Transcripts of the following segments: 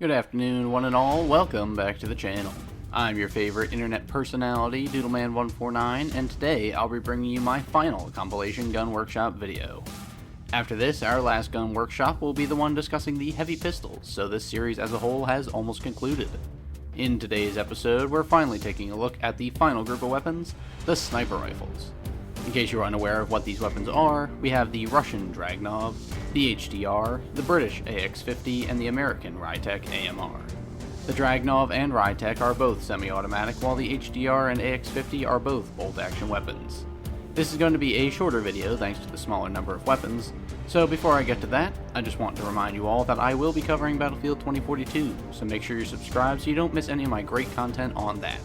Good afternoon, one and all. Welcome back to the channel. I'm your favorite internet personality, Doodleman149, and today I'll be bringing you my final Compilation Gun Workshop video. After this, our last gun workshop will be the one discussing the heavy pistols, so this series as a whole has almost concluded. In today's episode, we're finally taking a look at the final group of weapons, the sniper rifles. In case you're unaware of what these weapons are, we have the Russian Dragnov, the HDR, the British AX-50, and the American Rytec AMR. The Dragnov and Rytec are both semi-automatic, while the HDR and AX-50 are both bolt-action weapons. This is going to be a shorter video thanks to the smaller number of weapons, so before I get to that, I just want to remind you all that I will be covering Battlefield 2042, so make sure you're subscribed so you don't miss any of my great content on that.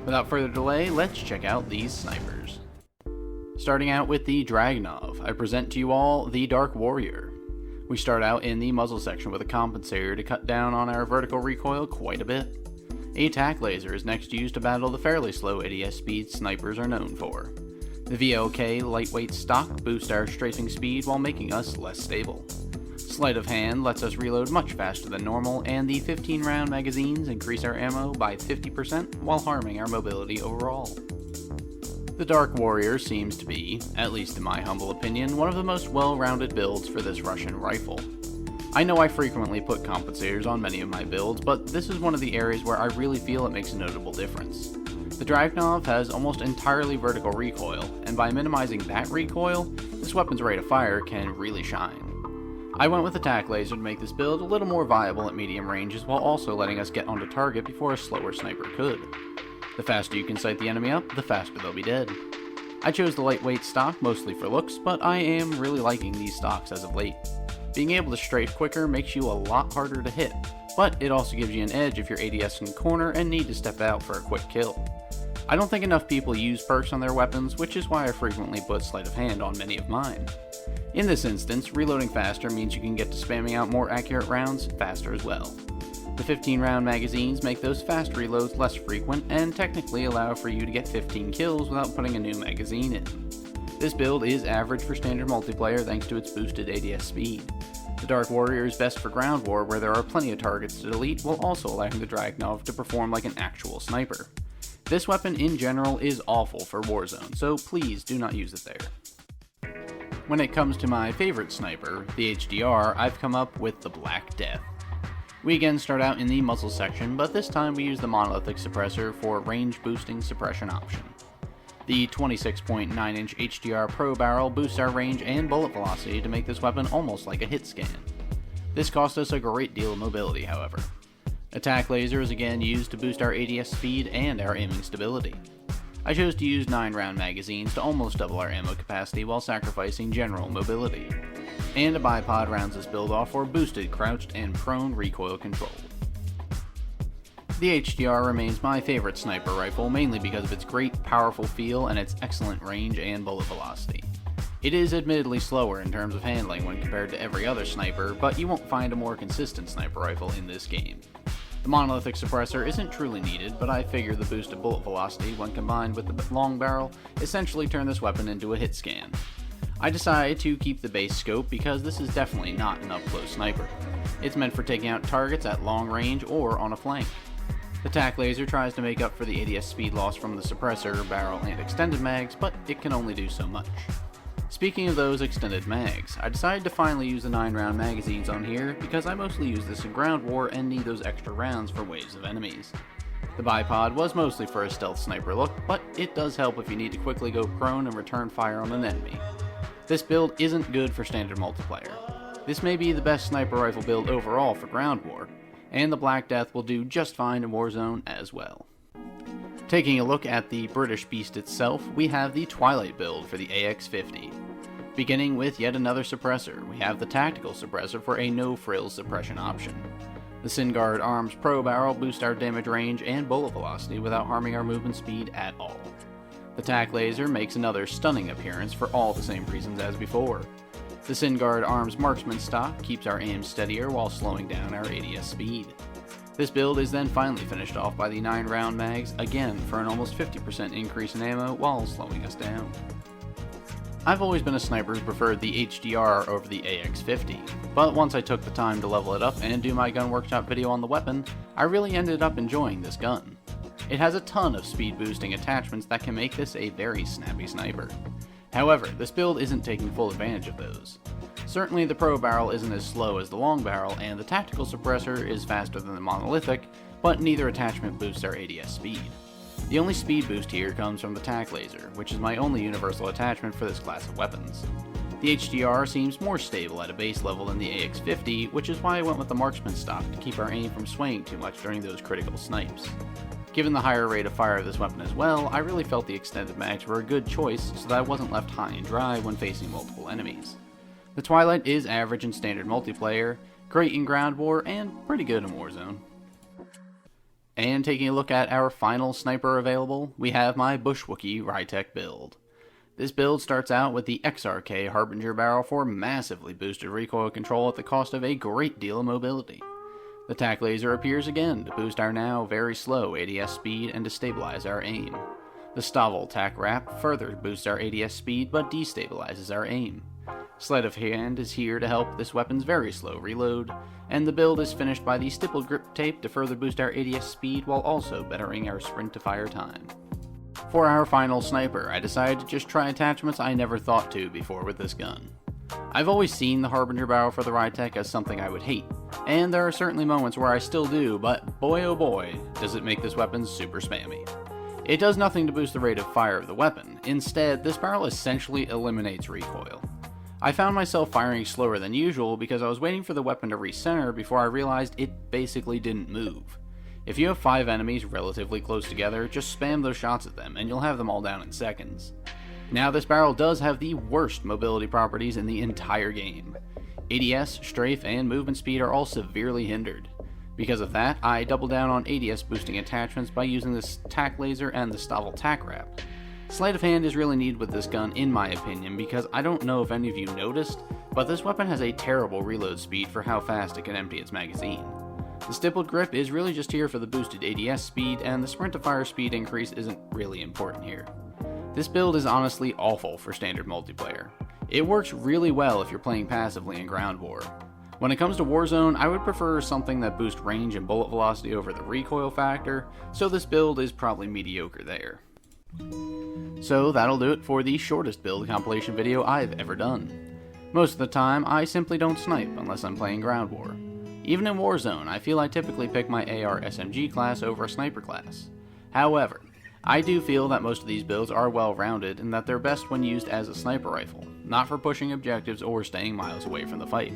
Without further delay, let's check out these snipers. Starting out with the Dragnov, I present to you all the Dark Warrior. We start out in the muzzle section with a compensator to cut down on our vertical recoil quite a bit. A tac laser is next used to battle the fairly slow ADS speed snipers are known for. The VLK lightweight stock boosts our strafing speed while making us less stable. Sleight of hand lets us reload much faster than normal, and the 15-round magazines increase our ammo by 50% while harming our mobility overall. The Dark Warrior seems to be, at least in my humble opinion, one of the most well-rounded builds for this Russian rifle. I know I frequently put compensators on many of my builds, but this is one of the areas where I really feel it makes a notable difference. The Dragnov has almost entirely vertical recoil, and by minimizing that recoil, this weapon's rate of fire can really shine. I went with the tac laser to make this build a little more viable at medium ranges while also letting us get onto target before a slower sniper could. The faster you can sight the enemy up, the faster they'll be dead. I chose the lightweight stock mostly for looks, but I am really liking these stocks as of late. Being able to strafe quicker makes you a lot harder to hit, but it also gives you an edge if you're ADS in corner and need to step out for a quick kill. I don't think enough people use perks on their weapons, which is why I frequently put sleight of hand on many of mine. In this instance, reloading faster means you can get to spamming out more accurate rounds faster as well. The 15-round magazines make those fast reloads less frequent and technically allow for you to get 15 kills without putting a new magazine in. This build is average for standard multiplayer thanks to its boosted ADS speed. The Dark Warrior is best for ground war where there are plenty of targets to delete while also allowing the Dragnov to perform like an actual sniper. This weapon in general is awful for Warzone, so please do not use it there. When it comes to my favorite sniper, the HDR, I've come up with the Black Death. We again start out in the muzzle section, but this time we use the monolithic suppressor for range boosting suppression option. The 26.9-inch HDR Pro barrel boosts our range and bullet velocity to make this weapon almost like a hit scan. This cost us a great deal of mobility, however. A tac laser is again used to boost our ADS speed and our aiming stability. I chose to use 9-round magazines to almost double our ammo capacity while sacrificing general mobility. And a bipod rounds this build off for boosted crouched and prone recoil control. The HDR remains my favorite sniper rifle mainly because of its great powerful feel and its excellent range and bullet velocity. It is admittedly slower in terms of handling when compared to every other sniper, but you won't find a more consistent sniper rifle in this game. The monolithic suppressor isn't truly needed, but I figure the boosted bullet velocity when combined with the long barrel essentially turn this weapon into a hit scan. I decided to keep the base scope because this is definitely not an up-close sniper. It's meant for taking out targets at long range or on a flank. The tac laser tries to make up for the ADS speed loss from the suppressor, barrel, and extended mags, but it can only do so much. Speaking of those extended mags, I decided to finally use the 9-round magazines on here because I mostly use this in ground war and need those extra rounds for waves of enemies. The bipod was mostly for a stealth sniper look, but it does help if you need to quickly go prone and return fire on an enemy. This build isn't good for standard multiplayer. This may be the best sniper rifle build overall for ground war, and the Black Death will do just fine in Warzone as well. Taking a look at the British beast itself, we have the Twilight build for the AX-50. Beginning with yet another suppressor, we have the tactical suppressor for a no-frills suppression option. The Syngard Arms Pro barrel boosts our damage range and bullet velocity without harming our movement speed at all. The tac laser makes another stunning appearance for all the same reasons as before. The Syngard Arms Marksman stock keeps our aim steadier while slowing down our ADS speed. This build is then finally finished off by the 9-round mags, again for an almost 50% increase in ammo while slowing us down. I've always been a sniper who preferred the HDR over the AX50, but once I took the time to level it up and do my gun workshop video on the weapon, I really ended up enjoying this gun. It has a ton of speed boosting attachments that can make this a very snappy sniper. However, this build isn't taking full advantage of those. Certainly the Pro barrel isn't as slow as the long barrel, and the tactical suppressor is faster than the monolithic, but neither attachment boosts our ADS speed. The only speed boost here comes from the tac laser, which is my only universal attachment for this class of weapons. The HDR seems more stable at a base level than the AX50, which is why I went with the marksman stock to keep our aim from swaying too much during those critical snipes. Given the higher rate of fire of this weapon as well, I really felt the extended mags were a good choice so that I wasn't left high and dry when facing multiple enemies. The Twilight is average in standard multiplayer, great in ground war, and pretty good in Warzone. And taking a look at our final sniper available, we have my Bushwookie Rytec build. This build starts out with the XRK Harbinger barrel for massively boosted recoil control at the cost of a great deal of mobility. The tac laser appears again to boost our now very slow ADS speed and to stabilize our aim. The Stavel tac wrap further boosts our ADS speed but destabilizes our aim. Sleight of hand is here to help this weapon's very slow reload, and the build is finished by the stippled grip tape to further boost our ADS speed while also bettering our sprint to fire time. For our final sniper, I decided to just try attachments I never thought to before with this gun. I've always seen the Harbinger barrel for the Rytec as something I would hate, and there are certainly moments where I still do, but boy oh boy, does it make this weapon super spammy. It does nothing to boost the rate of fire of the weapon. Instead, this barrel essentially eliminates recoil. I found myself firing slower than usual because I was waiting for the weapon to recenter before I realized it basically didn't move. If you have 5 enemies relatively close together, just spam those shots at them and you'll have them all down in seconds. Now this barrel does have the worst mobility properties in the entire game. ADS, strafe, and movement speed are all severely hindered. Because of that, I double down on ADS boosting attachments by using this tac laser and the Stavel tac wrap. Sleight of hand is really needed with this gun in my opinion because I don't know if any of you noticed, but this weapon has a terrible reload speed for how fast it can empty its magazine. The stippled grip is really just here for the boosted ADS speed, and the sprint to fire speed increase isn't really important here. This build is honestly awful for standard multiplayer. It works really well if you're playing passively in ground war. When it comes to Warzone, I would prefer something that boosts range and bullet velocity over the recoil factor, so this build is probably mediocre there. So that'll do it for the shortest build compilation video I've ever done. Most of the time, I simply don't snipe unless I'm playing ground war. Even in Warzone, I feel I typically pick my AR SMG class over a sniper class. However, I do feel that most of these builds are well rounded and that they're best when used as a sniper rifle, not for pushing objectives or staying miles away from the fight.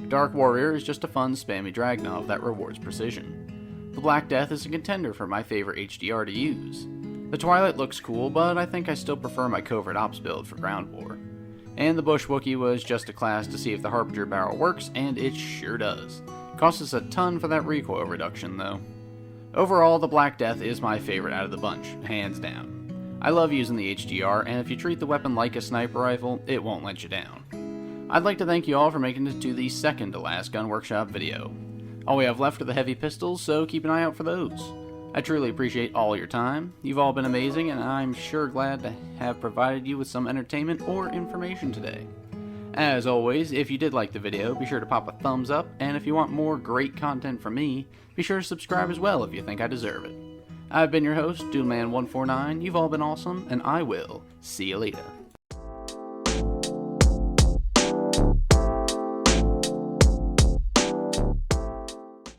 Dark Warrior is just a fun spammy Dragnov that rewards precision. The Black Death is a contender for my favorite HDR to use. The Twilight looks cool, but I think I still prefer my Covert Ops build for ground war. And the Bushwookie was just a class to see if the Harbinger barrel works, and it sure does. Costs us a ton for that recoil reduction though. Overall, the Black Death is my favorite out of the bunch, hands down. I love using the HDR, and if you treat the weapon like a sniper rifle, it won't let you down. I'd like to thank you all for making it to the second to last Gun Workshop video. All we have left are the heavy pistols, so keep an eye out for those. I truly appreciate all your time. You've all been amazing, and I'm sure glad to have provided you with some entertainment or information today. As always, if you did like the video, be sure to pop a thumbs up, and if you want more great content from me, be sure to subscribe as well if you think I deserve it. I've been your host, Doodleman149, you've all been awesome, and I will see you later.